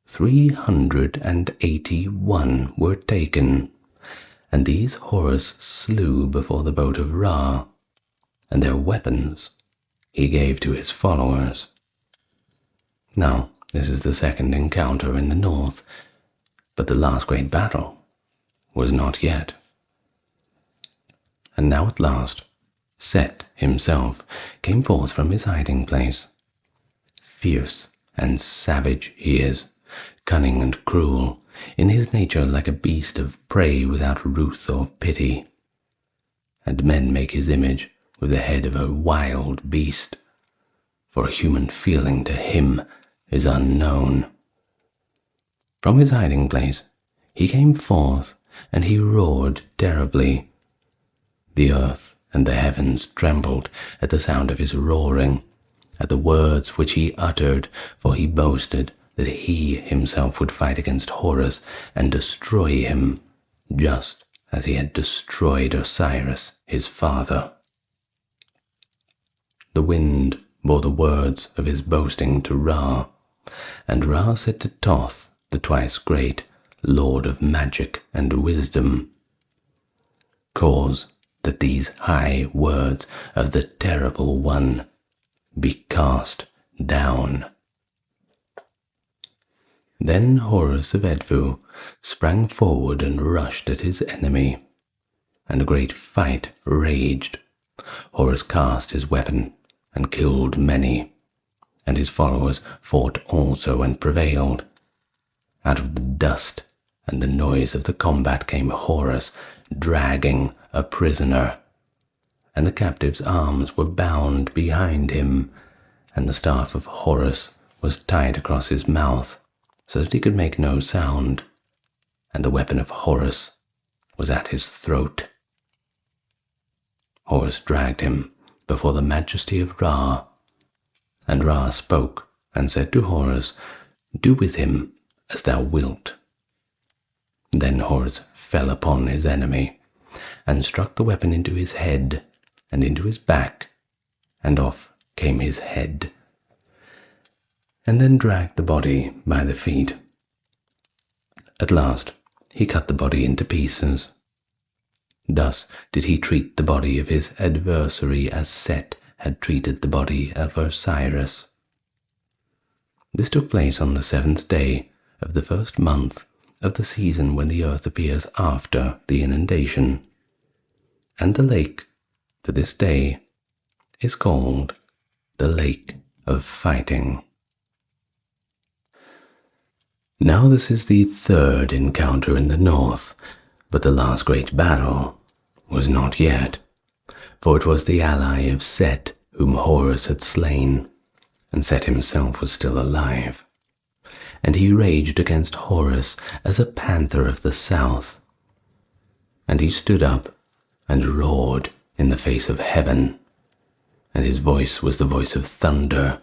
381 were taken, and these Horus slew before the boat of Ra, and their weapons he gave to his followers. Now, this is the second encounter in the north, but the last great battle was not yet. And now at last, Set himself came forth from his hiding place. Fierce and savage he is, cunning and cruel, in his nature like a beast of prey without ruth or pity. And men make his image with the head of a wild beast, for a human feeling to him is unknown. From his hiding place he came forth, and he roared terribly. The earth and the heavens trembled at the sound of his roaring, at the words which he uttered, for he boasted that he himself would fight against Horus and destroy him, just as he had destroyed Osiris, his father. The wind bore the words of his boasting to Ra, and Ra said to Thoth, the twice great, Lord of magic and wisdom, Cause that these high words of the terrible one be cast down. Then Horus of Edfu sprang forward and rushed at his enemy, and a great fight raged. Horus cast his weapon and killed many, and his followers fought also and prevailed. Out of the dust and the noise of the combat came Horus, dragging a prisoner, and the captive's arms were bound behind him, and the staff of Horus was tied across his mouth, so that he could make no sound, and the weapon of Horus was at his throat. Horus dragged him before the majesty of Ra, and Ra spoke and said to Horus, Do with him as thou wilt. Then Horus fell upon his enemy, and struck the weapon into his head and into his back, and off came his head, and then dragged the body by the feet. At last he cut the body into pieces. Thus did he treat the body of his adversary as Set had treated the body of Osiris. This took place on the 7th day of the first month of the season when the earth appears after the inundation. And the lake, to this day, is called the Lake of Fighting. Now this is the third encounter in the north, but the last great battle was not yet, for it was the ally of Set whom Horus had slain, and Set himself was still alive. And he raged against Horus as a panther of the south. And he stood up and roared in the face of heaven, and his voice was the voice of thunder,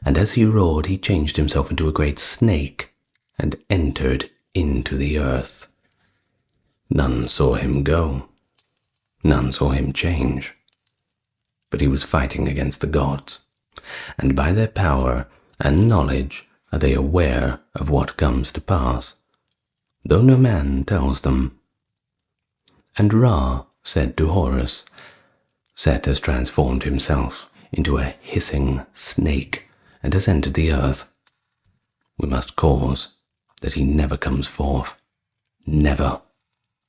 and as he roared he changed himself into a great snake and entered into the earth. None saw him go, none saw him change, but he was fighting against the gods, and by their power and knowledge are they aware of what comes to pass, though no man tells them. And Ra said to Horus, Set has transformed himself into a hissing snake and has entered the earth. We must cause that he never comes forth. Never,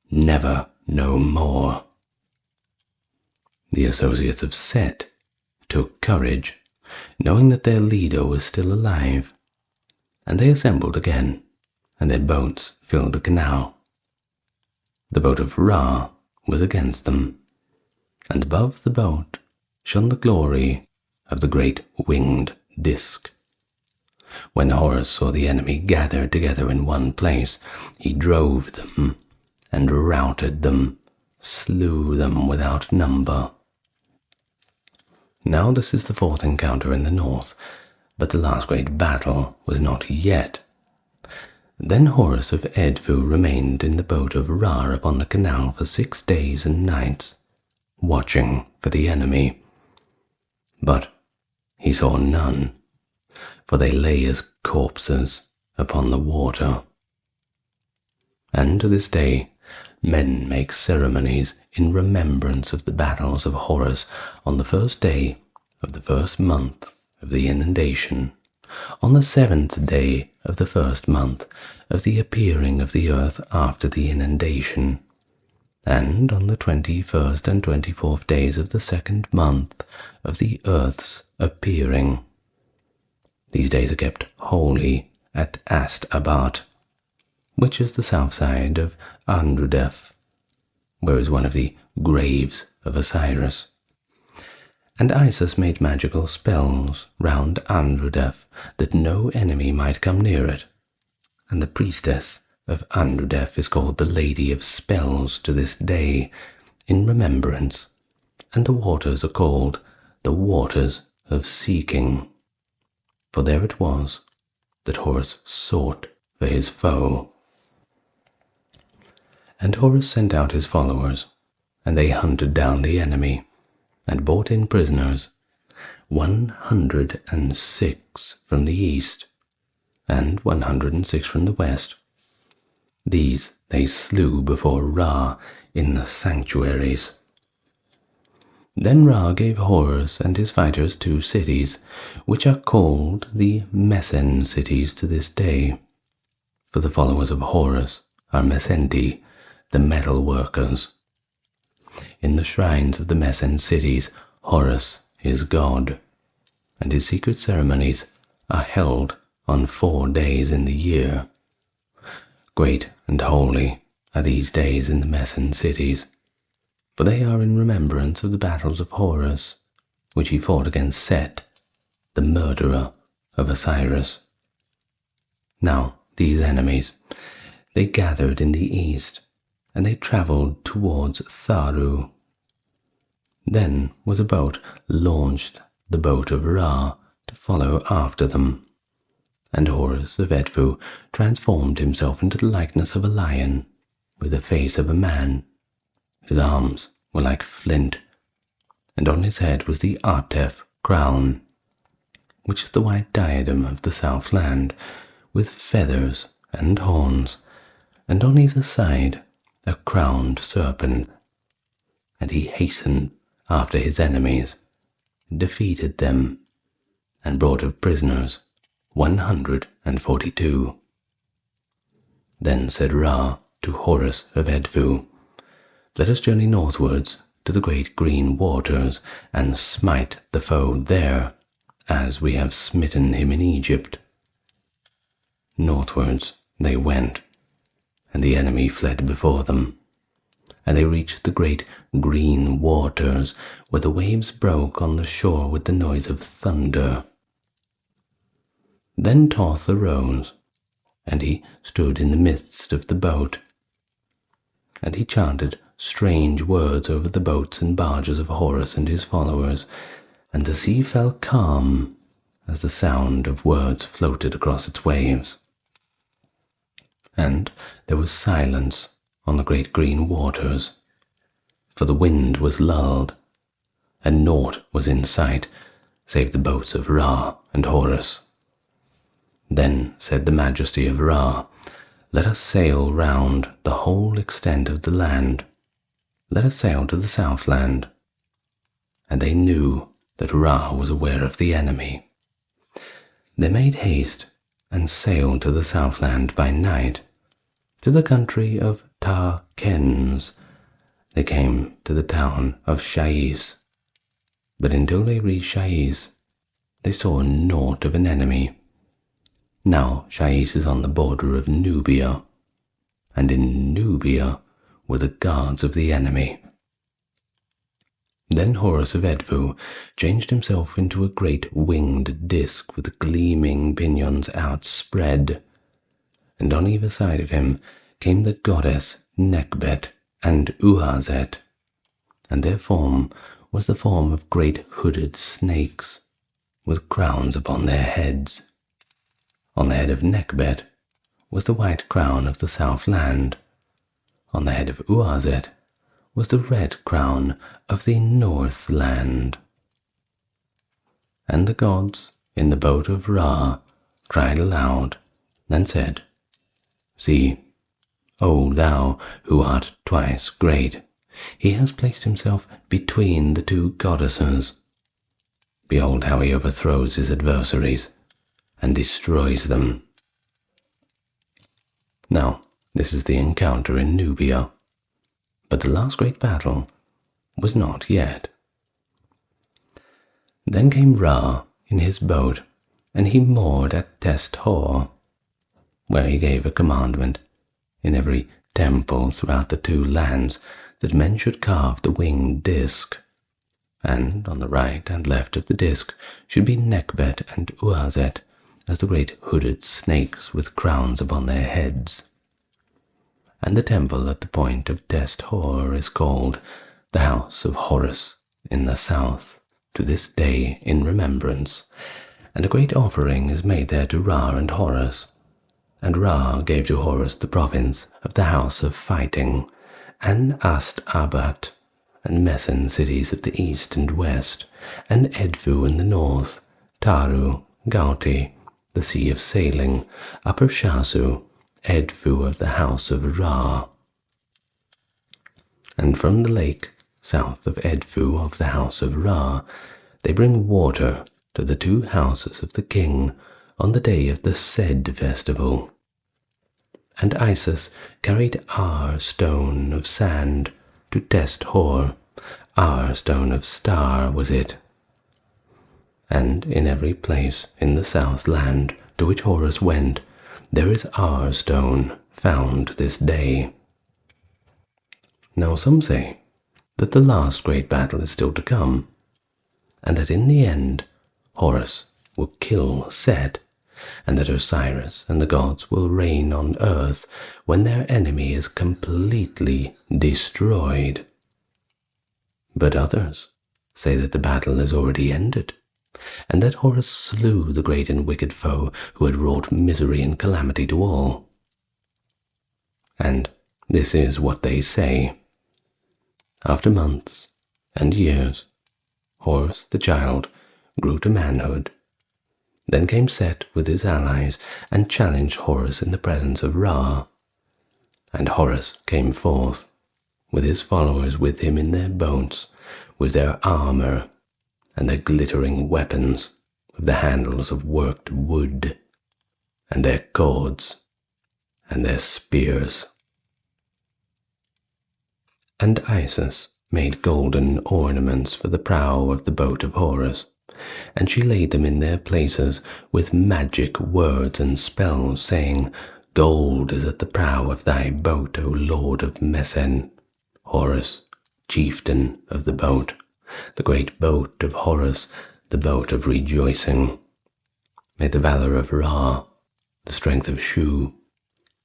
never no more. The associates of Set took courage, knowing that their leader was still alive, and they assembled again, and their boats filled the canal. The boat of Ra was against them, and above the boat shone the glory of the great winged disk. When Horus saw the enemy gathered together in one place, he drove them and routed them, slew them without number. Now this is the fourth encounter in the north, but the last great battle was not yet. Then Horus of Edfu remained in the boat of Ra upon the canal for 6 days and nights, watching for the enemy. But he saw none, for they lay as corpses upon the water. And to this day men make ceremonies in remembrance of the battles of Horus on the first day of the first month of the inundation, on the 7th day of the first month of the appearing of the earth after the inundation, and on the 21st and 24th days of the second month of the earth's appearing. These days are kept holy at Astabat, which is the south side of Underworld, where is one of the graves of Osiris. And Isis made magical spells round Underworld that no enemy might come near it, and the priestess of Underworld is called the Lady of Spells to this day, in remembrance, and the waters are called the Waters of Seeking, for there it was that Horus sought for his foe. And Horus sent out his followers, and they hunted down the enemy, and brought in prisoners, 106 from the east, and 106 from the west. These they slew before Ra in the sanctuaries. Then Ra gave Horus and his fighters 2 cities, which are called the Mesen cities to this day, for the followers of Horus are Mesenti, the metal workers. In the shrines of the Mesen cities, Horus is God, and his secret ceremonies are held on 4 days in the year. Great and holy are these days in the Mesen cities, for they are in remembrance of the battles of Horus, which he fought against Set, the murderer of Osiris. Now these enemies, they gathered in the east, and they travelled towards Tharu. Then was a boat launched, the boat of Ra, to follow after them. And Horus of Edfu transformed himself into the likeness of a lion, with the face of a man. His arms were like flint, and on his head was the Artef crown, which is the white diadem of the Southland, with feathers and horns, and on either side a crowned serpent. And he hastened after his enemies, defeated them, and brought of prisoners 142. Then said Ra to Horus of Edfu, "Let us journey northwards to the great green waters and smite the foe there, as we have smitten him in Egypt." Northwards they went, and the enemy fled before them, and they reached the great green waters, where the waves broke on the shore with the noise of thunder. Then Thoth arose, and he stood in the midst of the boat, and he chanted strange words over the boats and barges of Horus and his followers, and the sea fell calm as the sound of words floated across its waves. And there was silence on the great green waters, for the wind was lulled, and naught was in sight save the boats of Ra and Horus. Then said the majesty of Ra, "Let us sail round the whole extent of the land. Let us sail to the southland." And they knew that Ra was aware of the enemy. They made haste and sailed to the southland by night, to the country of Ta-Kens. They came to the town of Shais, but until they reached Shais, they saw naught of an enemy. Now Shais is on the border of Nubia, and in Nubia were the guards of the enemy. Then Horus of Edfu changed himself into a great winged disk with gleaming pinions outspread, and on either side of him came the goddess Nekhbet and Uazet, and their form was the form of great hooded snakes, with crowns upon their heads. On the head of Nekhbet was the white crown of the southland. On the head of Uazet was the red crown of the northland. And the gods in the boat of Ra cried aloud and said, "See, O thou who art twice great, he has placed himself between the two goddesses. Behold how he overthrows his adversaries and destroys them." Now, this is the encounter in Nubia, but the last great battle was not yet. Then came Ra in his boat, and he moored at Test Hor, where he gave a commandment in every temple throughout the two lands that men should carve the winged disk, and on the right and left of the disk should be Nekhbet and Uazet as the great hooded snakes with crowns upon their heads. And the temple at the point of Test Hor is called the House of Horus in the south, to this day in remembrance, and a great offering is made there to Ra and Horus. And Ra gave to Horus the province of the House of Fighting, and Ast-Abat, and Mesen cities of the east and west, and Edfu in the north, Taru, Gauti, the Sea of Sailing, Upper Shasu, Edfu of the House of Ra. And from the lake, south of Edfu of the House of Ra, they bring water to the two houses of the king on the day of the said festival. And Isis carried our stone of sand to Test Hor. Our stone of star was it. And in every place in the south land to which Horus went, there is our stone found this day. Now some say that the last great battle is still to come, and that in the end Horus will kill Set, and that Osiris and the gods will reign on earth when their enemy is completely destroyed. But others say that the battle has already ended, and that Horus slew the great and wicked foe who had wrought misery and calamity to all. And this is what they say. After months and years, Horus the child grew to manhood. Then came Set with his allies and challenged Horus in the presence of Ra. And Horus came forth, with his followers with him in their boats, with their armor and their glittering weapons, with the handles of worked wood, and their cords, and their spears. And Isis made golden ornaments for the prow of the boat of Horus, and she laid them in their places with magic words and spells, saying, Gold is at the prow of thy boat, O Lord of Mesen, Horus, chieftain of the boat, the great boat of Horus, the boat of rejoicing. May the valor of Ra, the strength of Shu,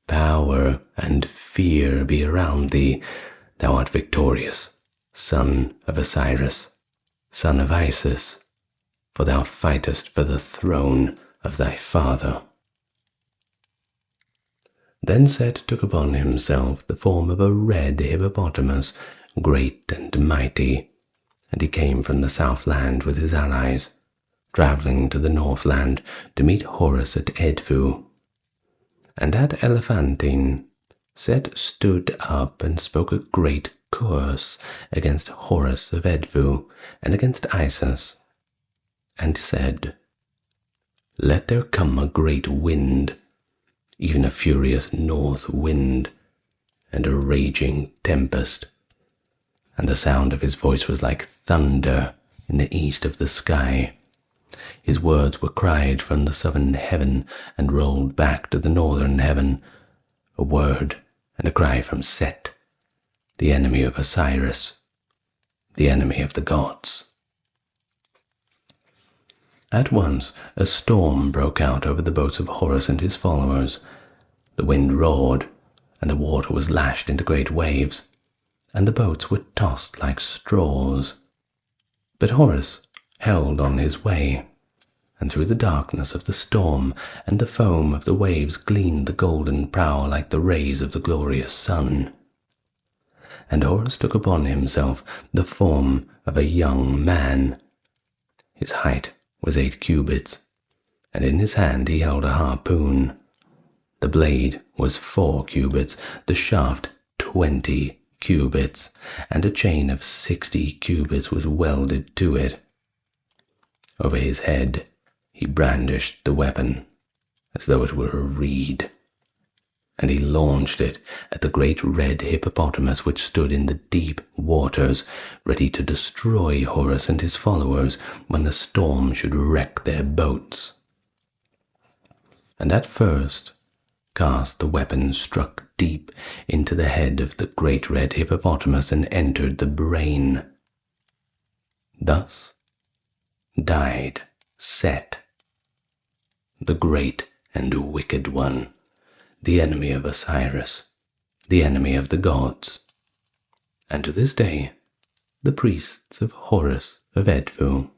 power and fear be around thee. Thou art victorious, son of Osiris, son of Isis, for thou fightest for the throne of thy father. Then Set took upon himself the form of a red hippopotamus, great and mighty, and he came from the southland with his allies, travelling to the northland to meet Horus at Edfu. And at Elephantine, Set stood up and spoke a great curse against Horus of Edfu and against Isis, and said, Let there come a great wind, even a furious north wind, and a raging tempest. And the sound of his voice was like thunder in the east of the sky. His words were cried from the southern heaven and rolled back to the northern heaven, a word and a cry from Set, the enemy of Osiris, the enemy of the gods. At once a storm broke out over the boats of Horus and his followers. The wind roared, and the water was lashed into great waves, and the boats were tossed like straws. But Horus held on his way, and through the darkness of the storm and the foam of the waves gleamed the golden prow like the rays of the glorious sun. And Horus took upon himself the form of a young man. His height was 8 cubits, and in his hand he held a harpoon. The blade was 4 cubits, the shaft 20 cubits, and a chain of 60 cubits was welded to it. Over his head he brandished the weapon as though it were a reed, and he launched it at the great red hippopotamus which stood in the deep waters, ready to destroy Horus and his followers when the storm should wreck their boats. And at first cast the weapon struck deep into the head of the great red hippopotamus and entered the brain. Thus died Set, the great and wicked one, the enemy of Osiris, the enemy of the gods. And to this day, the priests of Horus of Edfu,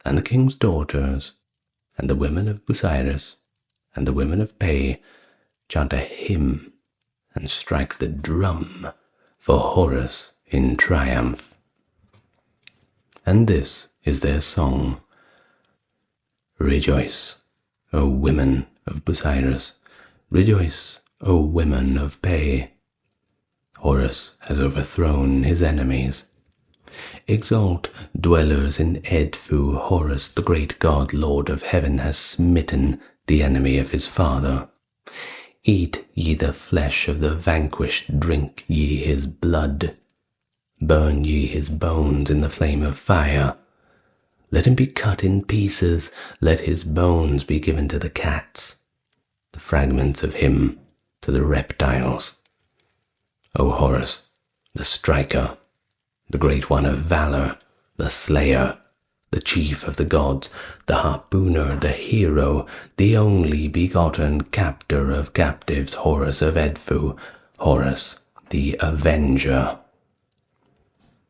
and the king's daughters, and the women of Osiris, and the women of Pe, chant a hymn and strike the drum for Horus in triumph. And this is their song. Rejoice, O women of Osiris, rejoice, O women of Pe. Horus has overthrown his enemies. Exalt, dwellers in Edfu, Horus, the great god, Lord of heaven, has smitten the enemy of his father. Eat ye the flesh of the vanquished, drink ye his blood. Burn ye his bones in the flame of fire. Let him be cut in pieces, let his bones be given to the cats, the fragments of him to the reptiles. O Horus, the striker, the great one of valor, the slayer, the chief of the gods, the harpooner, the hero, the only begotten captor of captives, Horus of Edfu, Horus the avenger.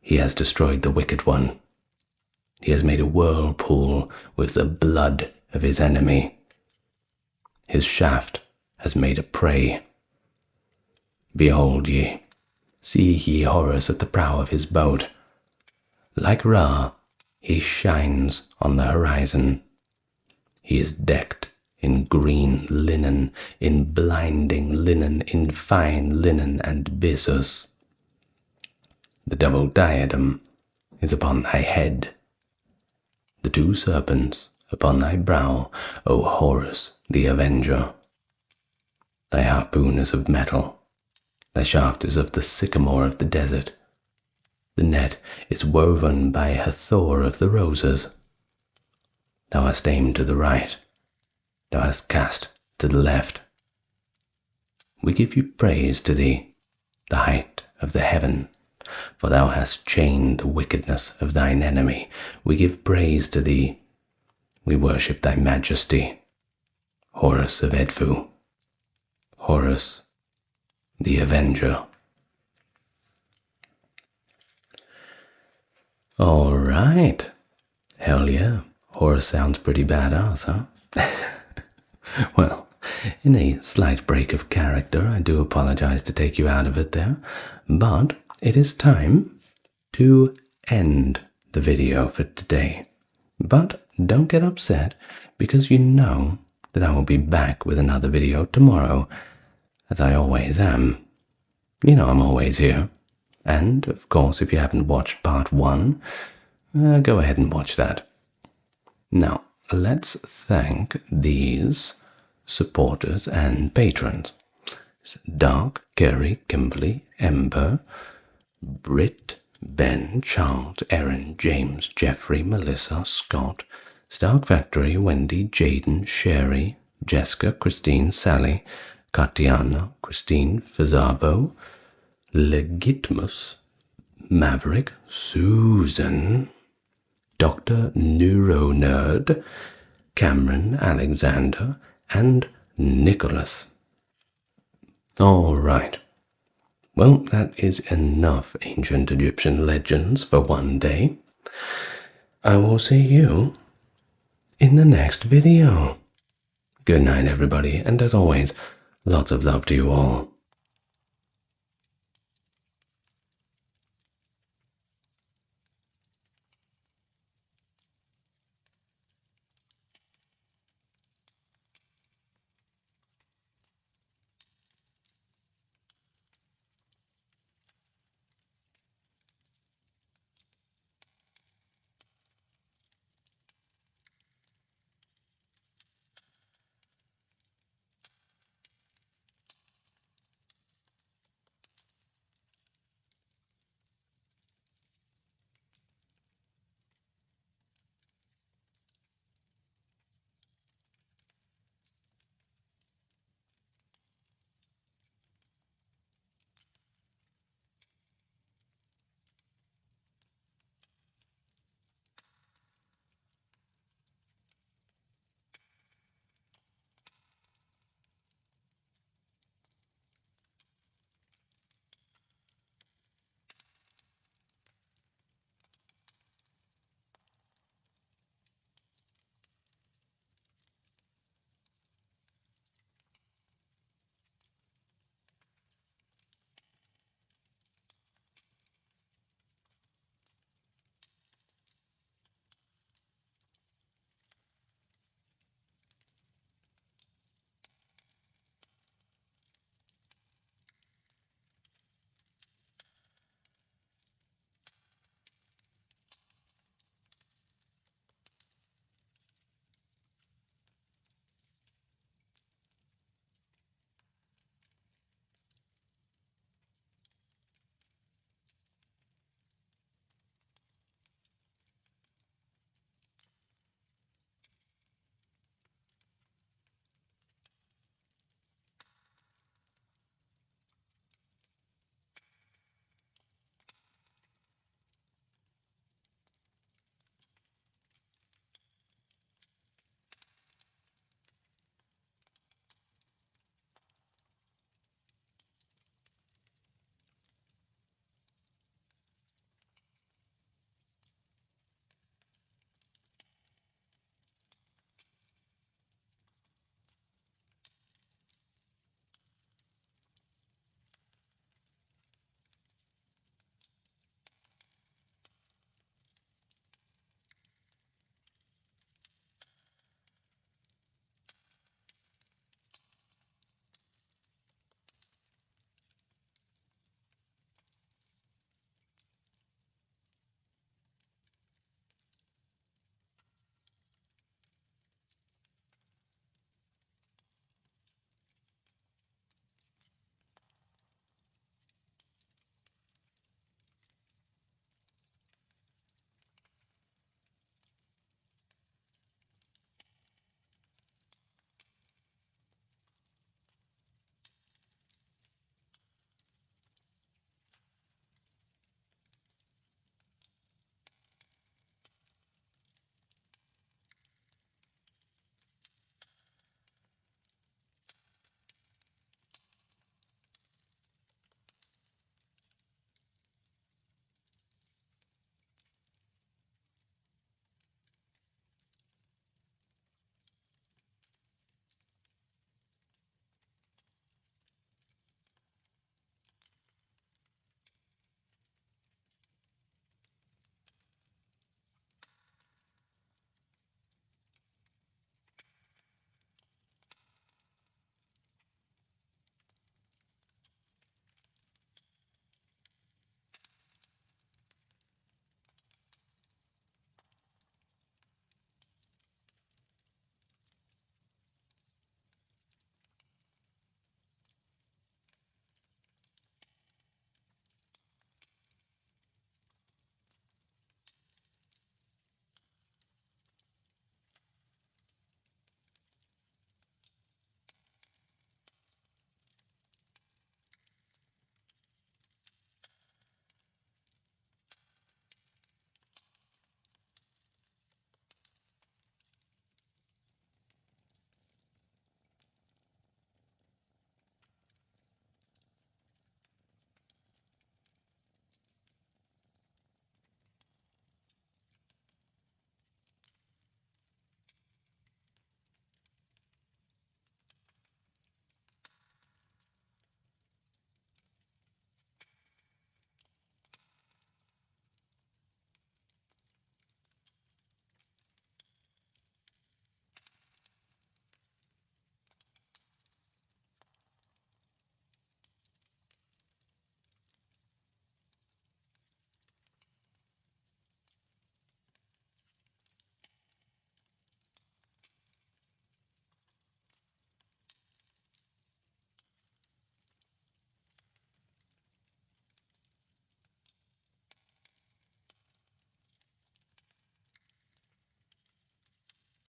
He has destroyed the wicked one. He has made a whirlpool with the blood of his enemy. His shaft has made a prey. Behold ye, see ye Horus at the prow of his boat. Like Ra, he shines on the horizon. He is decked in green linen, in blinding linen, in fine linen and byssus. The double diadem is upon thy head. The 2 serpents upon thy brow, O Horus the Avenger. Thy harpoon is of metal, thy shaft is of the sycamore of the desert. The net is woven by Hathor of the roses. Thou hast aimed to the right, thou hast cast to the left. We give you praise to thee, the height of the heaven, for thou hast chained the wickedness of thine enemy. We give praise to thee, we worship thy majesty, Horus of Edfu, Horus the Avenger. All right. Hell yeah. Horus sounds pretty badass, huh? Well, in a slight break of character, I do apologize to take you out of it there, but it is time to end the video for today. But don't get upset, because you know that I will be back with another video tomorrow, as I always am. You know I'm always here. And, of course, if you haven't watched part 1, go ahead and watch that. Now, let's thank these supporters and patrons. Dark, Kerry, Kimberly, Ember, Britt, Ben, Charles, Erin, James, Jeffrey, Melissa, Scott, Stark Factory, Wendy, Jaden, Sherry, Jessica, Christine, Sally, Katiana, Christine, Fazabo, Legitimus, Maverick, Susan, Dr. Neuronerd, Cameron, Alexander, and Nicholas. All right. Well, that is enough ancient Egyptian legends for one day. I will see you in the next video. Good night, everybody, and as always, lots of love to you all.